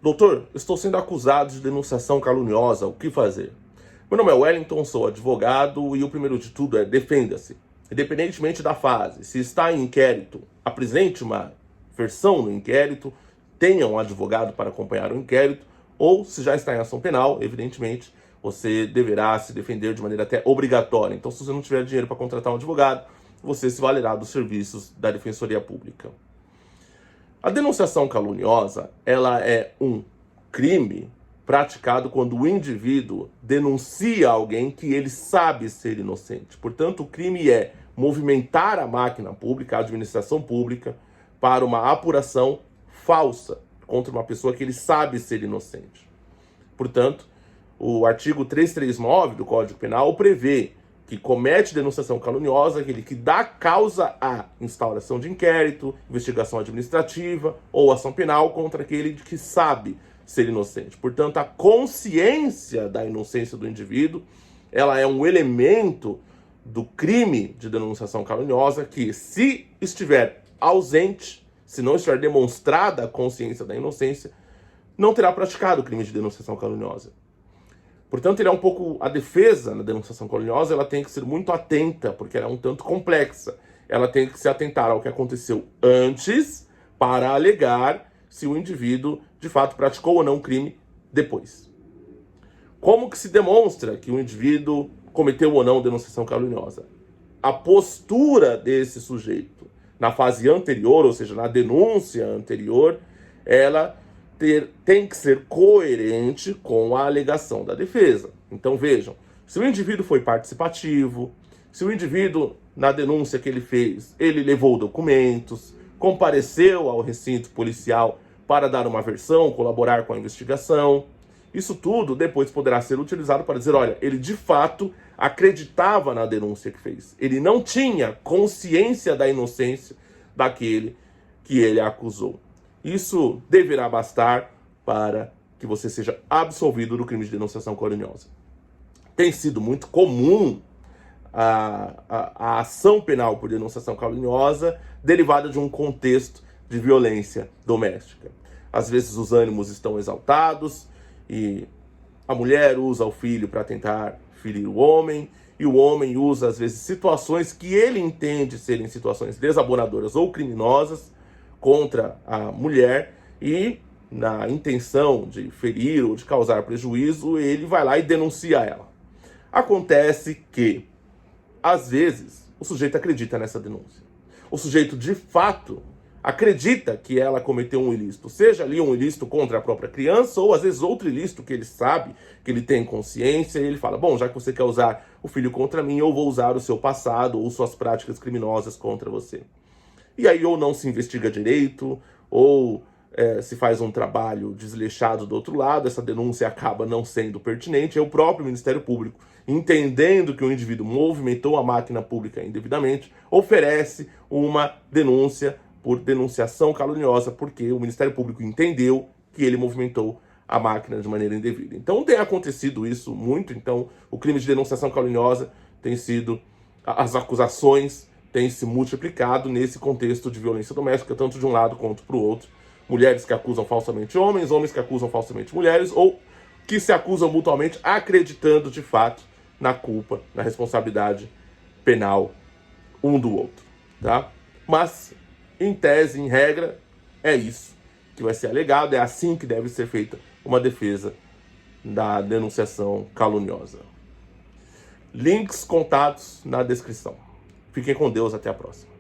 Doutor, estou sendo acusado de denunciação caluniosa, o que fazer? Meu nome é Wellington, sou advogado e o primeiro de tudo é defenda-se. Independentemente da fase, se está em inquérito, apresente uma versão no inquérito, tenha um advogado para acompanhar o inquérito, ou se já está em ação penal, evidentemente, você deverá se defender de maneira até obrigatória. Então, se você não tiver dinheiro para contratar um advogado, você se valerá dos serviços da Defensoria Pública. A denunciação caluniosa, ela é um crime praticado quando o indivíduo denuncia alguém que ele sabe ser inocente. Portanto, o crime é movimentar a máquina pública, a administração pública, para uma apuração falsa contra uma pessoa que ele sabe ser inocente. Portanto, o artigo 339 do Código Penal prevê que comete denunciação caluniosa aquele que dá causa à instauração de inquérito, investigação administrativa ou ação penal contra aquele que sabe ser inocente. Portanto, a consciência da inocência do indivíduo, ela é um elemento do crime de denunciação caluniosa que, se estiver ausente, se não estiver demonstrada a consciência da inocência, não terá praticado o crime de denunciação caluniosa. Portanto, ele é um pouco... A defesa na denunciação caluniosa, ela tem que ser muito atenta, porque ela é um tanto complexa. Ela tem que se atentar ao que aconteceu antes para alegar se o indivíduo, de fato, praticou ou não o crime depois. Como que se demonstra que o indivíduo cometeu ou não denunciação caluniosa? A postura desse sujeito na fase anterior, ou seja, na denúncia anterior, ela tem que ser coerente com a alegação da defesa. Então vejam, se o indivíduo foi participativo, se o indivíduo, na denúncia que ele fez, ele levou documentos, compareceu ao recinto policial para dar uma versão, colaborar com a investigação, isso tudo depois poderá ser utilizado para dizer, olha, ele de fato acreditava na denúncia que fez. Ele não tinha consciência da inocência daquele que ele acusou. Isso deverá bastar para que você seja absolvido do crime de denunciação caluniosa. Tem sido muito comum a ação penal por denunciação caluniosa derivada de um contexto de violência doméstica. Às vezes os ânimos estão exaltados e a mulher usa o filho para tentar ferir o homem, e o homem usa, às vezes, situações que ele entende serem situações desabonadoras ou criminosas contra a mulher, e na intenção de ferir ou de causar prejuízo, ele vai lá e denuncia ela. Acontece que, às vezes, o sujeito acredita nessa denúncia. O sujeito, de fato, acredita que ela cometeu um ilícito, seja ali um ilícito contra a própria criança, ou às vezes outro ilícito que ele sabe, que ele tem consciência, e ele fala, bom, já que você quer usar o filho contra mim, eu vou usar o seu passado ou suas práticas criminosas contra você. E aí ou não se investiga direito, ou se faz um trabalho desleixado do outro lado, essa denúncia acaba não sendo pertinente, é o próprio Ministério Público, entendendo que o indivíduo movimentou a máquina pública indevidamente, oferece uma denúncia por denunciação caluniosa, porque o Ministério Público entendeu que ele movimentou a máquina de maneira indevida. Então tem acontecido isso muito, então o crime de denunciação caluniosa tem sido, as acusações têm se multiplicado nesse contexto de violência doméstica, tanto de um lado quanto para o outro. Mulheres que acusam falsamente homens, homens que acusam falsamente mulheres, ou que se acusam mutuamente acreditando de fato na culpa, na responsabilidade penal um do outro, tá? Mas, em tese, em regra, é isso que vai ser alegado, é assim que deve ser feita uma defesa da denunciação caluniosa. Links, contatos na descrição. Fiquem com Deus, até a próxima.